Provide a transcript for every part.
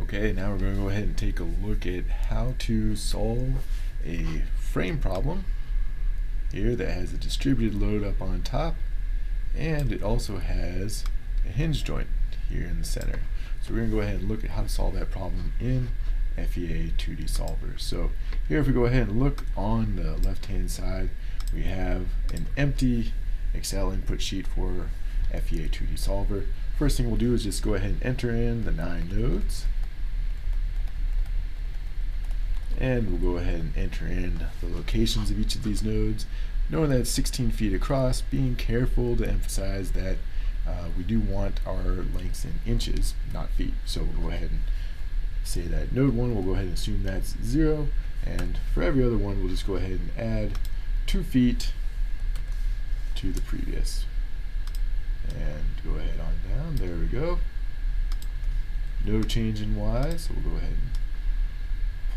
Okay, now we're going to go ahead and take a look at how to solve a frame problem here that has a distributed load up on top, and it also has a hinge joint here in the center. So we're going to go ahead and look at how to solve that problem in FEA 2D Solver. So here, if we go ahead and look on the left hand side, we have an empty Excel input sheet for FEA 2D Solver. First thing we'll do is just go ahead and enter in the 9 nodes. And we'll go ahead and enter in the locations of each of these nodes, knowing that it's 16 feet across, being careful to emphasize that we do want our lengths in inches, not feet. So we'll go ahead and say that node 1, we'll go ahead and assume that's 0, and for every other one, we'll just go ahead and add 2 feet to the previous. And go ahead on down, there we go. No change in Y, so we'll go ahead and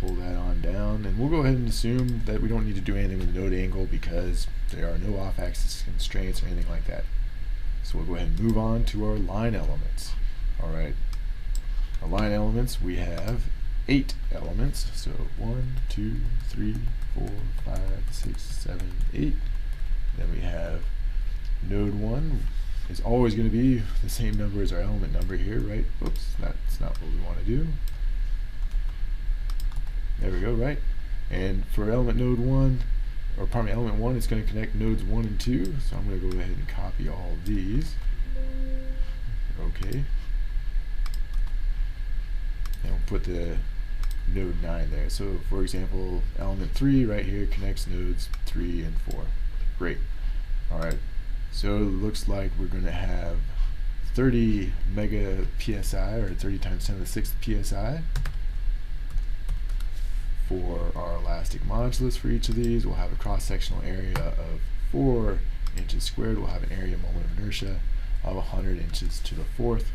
pull that on down, and we'll go ahead and assume that we don't need to do anything with the node angle because there are no off-axis constraints or anything like that. So we'll go ahead and move on to our line elements. Alright, our line elements, we have 8 elements, so 1, 2, 3, 4, 5, 6, 7, 8. Then we have node 1 is always going to be the same number as our element number here, right? Oops, that's not what we want to do. There we go, right? And for element node 1, or pardon me, element 1, it's going to connect nodes 1 and 2. So I'm going to go ahead and copy all of these. Okay. And we'll put the node 9 there. So for example, element 3 right here connects nodes 3 and 4. Great. Alright. So it looks like we're going to have 30 mega psi, or 30 times 10 to the 6th psi. For our elastic modulus for each of these, we'll have a cross-sectional area of 4 inches squared. We'll have an area moment of inertia of 100 inches to the 4th.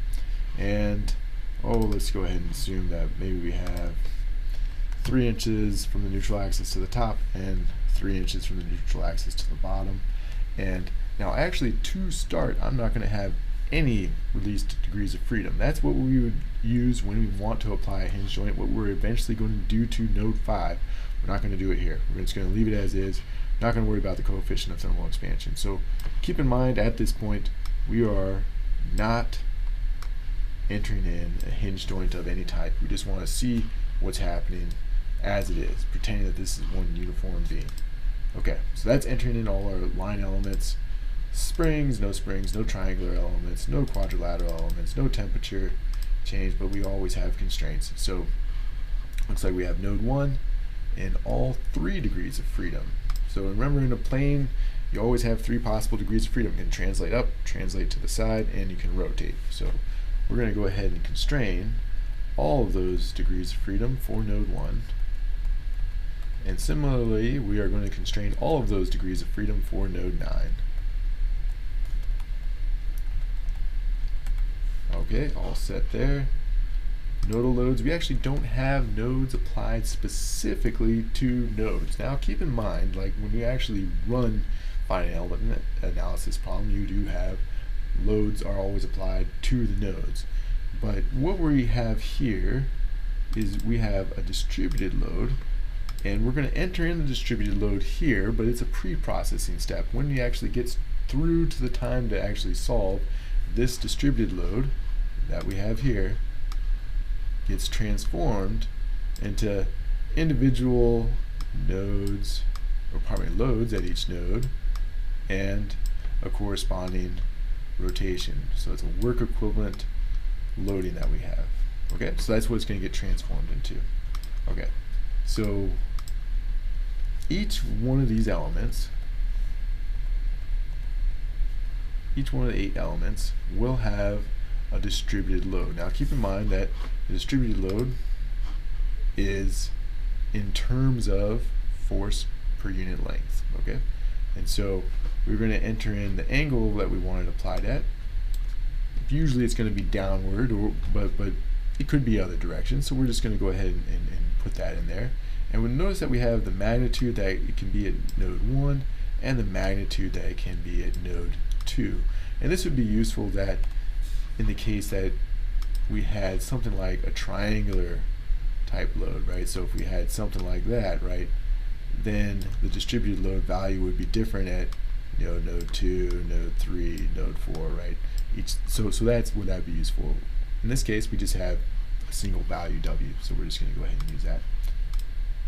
And, let's go ahead and assume that maybe we have 3 inches from the neutral axis to the top and 3 inches from the neutral axis to the bottom. And now actually to start, I'm not going to have any released degrees of freedom. That's what we would use when we want to apply a hinge joint, what we're eventually going to do to node 5. We're not going to do it here. We're just going to leave it as is. We're not going to worry about the coefficient of thermal expansion. So keep in mind at this point, we are not entering in a hinge joint of any type. We just want to see what's happening as it is, pretending that this is one uniform being. Okay, so that's entering in all our line elements. Springs, no triangular elements, no quadrilateral elements, no temperature change, but we always have constraints. So looks like we have node 1 and all 3 degrees of freedom. So remember, in a plane, you always have 3 possible degrees of freedom. You can translate up, translate to the side, and you can rotate. So we're going to go ahead and constrain all of those degrees of freedom for node 1. And similarly, we are going to constrain all of those degrees of freedom for node 9. Okay, all set there. Nodal loads, we actually don't have nodes applied specifically to nodes. Now keep in mind, like when you actually run finite element analysis problem, you do have loads are always applied to the nodes. But what we have here is we have a distributed load, and we're going to enter in the distributed load here, but it's a pre-processing step. When it actually gets through to the time to actually solve, this distributed load that we have here gets transformed into individual nodes, or pardon me, loads at each node, and a corresponding rotation. So it's a work equivalent loading that we have. Okay, so that's what it's going to get transformed into. Okay, so each one of these elements, each one of the 8 elements will have a distributed load. Now keep in mind that the distributed load is in terms of force per unit length, okay? And so we're going to enter in the angle that we want it applied at. Usually it's going to be downward, but it could be other directions, so we're just going to go ahead and put that in there. And we'll notice that we have the magnitude that it can be at node 1 and the magnitude that it can be at node 2. And this would be useful that in the case that we had something like a triangular type load, right? So if we had something like that, right, then the distributed load value would be different at, you know, node 2, node 3, node 4, right? So that's what that'd be used for. In this case, we just have a single value W, so we're just going to go ahead and use that.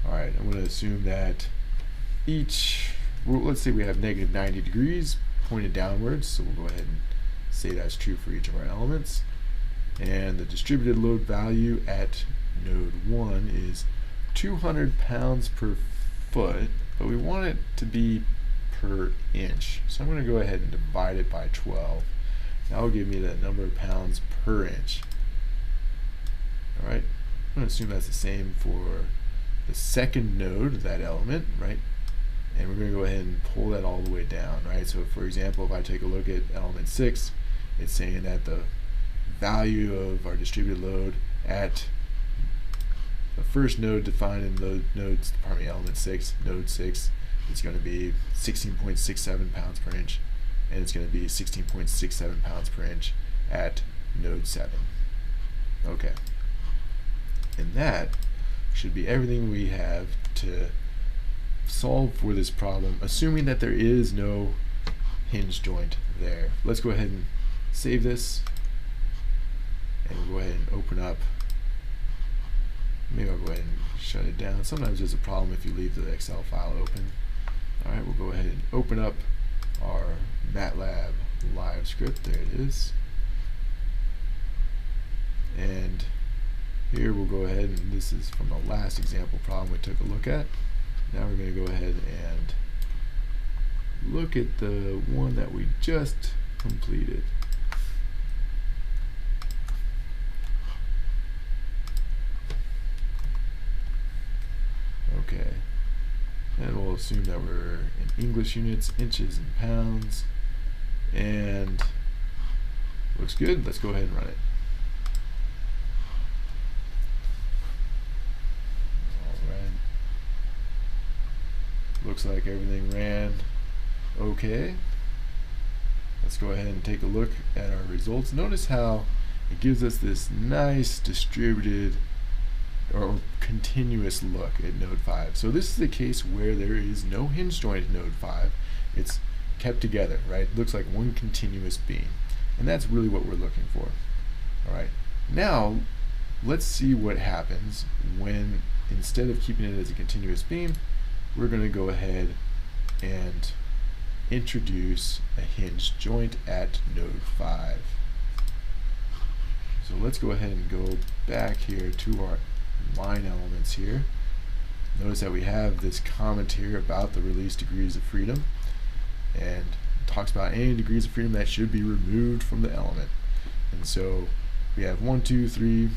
All right, I'm going to assume that well, let's say we have negative 90 degrees pointed downwards, so we'll go ahead and say that's true for each of our elements. And the distributed load value at node 1 is 200 pounds per foot, but we want it to be per inch. So I'm going to go ahead and divide it by 12. That will give me the number of pounds per inch. All right, I'm going to assume that's the same for the second node of that element, right? And we're going to go ahead and pull that all the way down, right? So for example, if I take a look at element 6, it's saying that the value of our distributed load at the first node defined in element 6, node 6, is going to be 16.67 pounds per inch, and it's going to be 16.67 pounds per inch at node 7. Okay. And that should be everything we have to solve for this problem, assuming that there is no hinge joint there. Let's go ahead and save this, and we'll go ahead and open up. Maybe I'll go ahead and shut it down. Sometimes there's a problem if you leave the Excel file open. All right, we'll go ahead and open up our MATLAB live script. There it is. And here we'll go ahead, and this is from the last example problem we took a look at. Now we're going to go ahead and look at the one that we just completed. Okay, and we'll assume that we're in English units, inches and pounds, and looks good. Let's go ahead and run it. Looks like everything ran okay. Let's go ahead and take a look at our results. Notice how it gives us this nice distributed or continuous look at node 5. So this is the case where there is no hinge joint at node 5. It's kept together, right? It looks like one continuous beam. And that's really what we're looking for. All right. Now, let's see what happens when, instead of keeping it as a continuous beam, we're going to go ahead and introduce a hinge joint at node 5. So let's go ahead and go back here to our line elements here. Notice that we have this comment here about the released degrees of freedom, and it talks about any degrees of freedom that should be removed from the element. And so we have 1, 2, 3,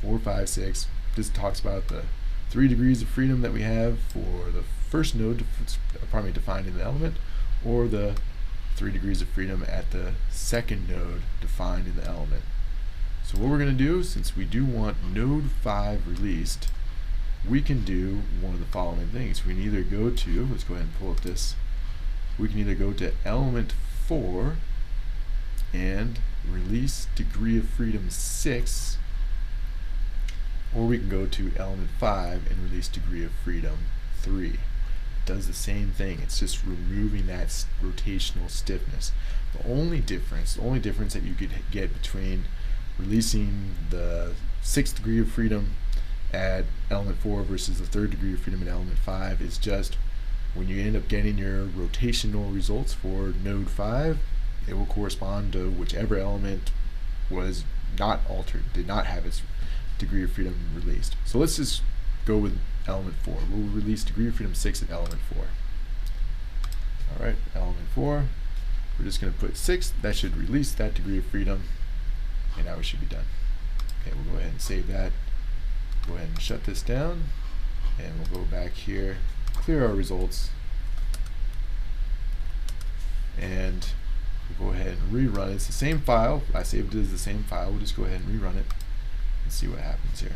4, 5, 6. This talks about the 3 degrees of freedom that we have for the first node defined in the element, or the 3 degrees of freedom at the second node defined in the element. So what we're going to do, since we do want node 5 released, we can do one of the following things. We can either go to, let's go ahead and pull up this, we can either go to element 4 and release degree of freedom 6, or we can go to element 5 and release degree of freedom 3. It does the same thing. It's just removing that rotational stiffness. The only difference that you could get between releasing the 6th degree of freedom at element 4 versus the 3rd degree of freedom at element 5 is just when you end up getting your rotational results for node 5, it will correspond to whichever element was not altered, did not have its degree of freedom released. So let's just go with element 4. We'll release degree of freedom 6 at element 4. Alright, element 4. We're just going to put 6. That should release that degree of freedom, and now we should be done. Okay, we'll go ahead and save that. Go ahead and shut this down, and we'll go back here, clear our results, and we'll go ahead and rerun it. It's the same file. I saved it as the same file. We'll just go ahead and rerun it and see what happens here.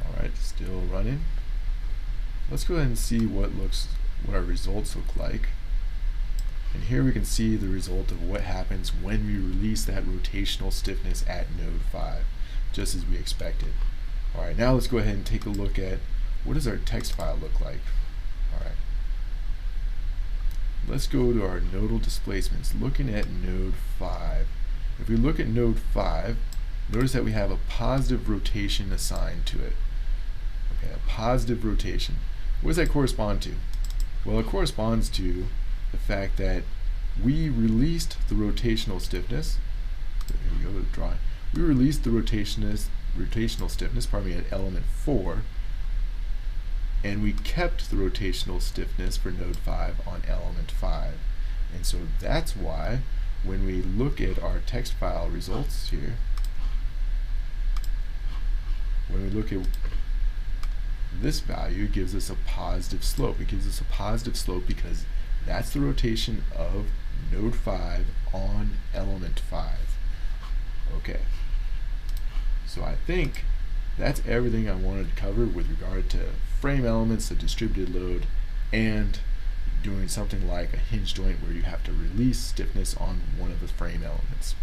Alright, still running. Let's go ahead and see what our results look like. And here we can see the result of what happens when we release that rotational stiffness at node 5, just as we expected. Alright, now let's go ahead and take a look at what does our text file look like. Alright, let's go to our nodal displacements, looking at node 5. If we look at node 5, notice that we have a positive rotation assigned to it. Okay, a positive rotation. What does that correspond to? Well, it corresponds to the fact that we released the rotational stiffness. Here we go, drawing. We released the rotational stiffness, at element 4, and we kept the rotational stiffness for node 5 on element 5. And so that's why when we look at our text file results here, when we look at this value, it gives us a positive slope. It gives us a positive slope because that's the rotation of node 5 on element 5. Okay. So I think that's everything I wanted to cover with regard to frame elements, the distributed load, and doing something like a hinge joint where you have to release stiffness on one of the frame elements.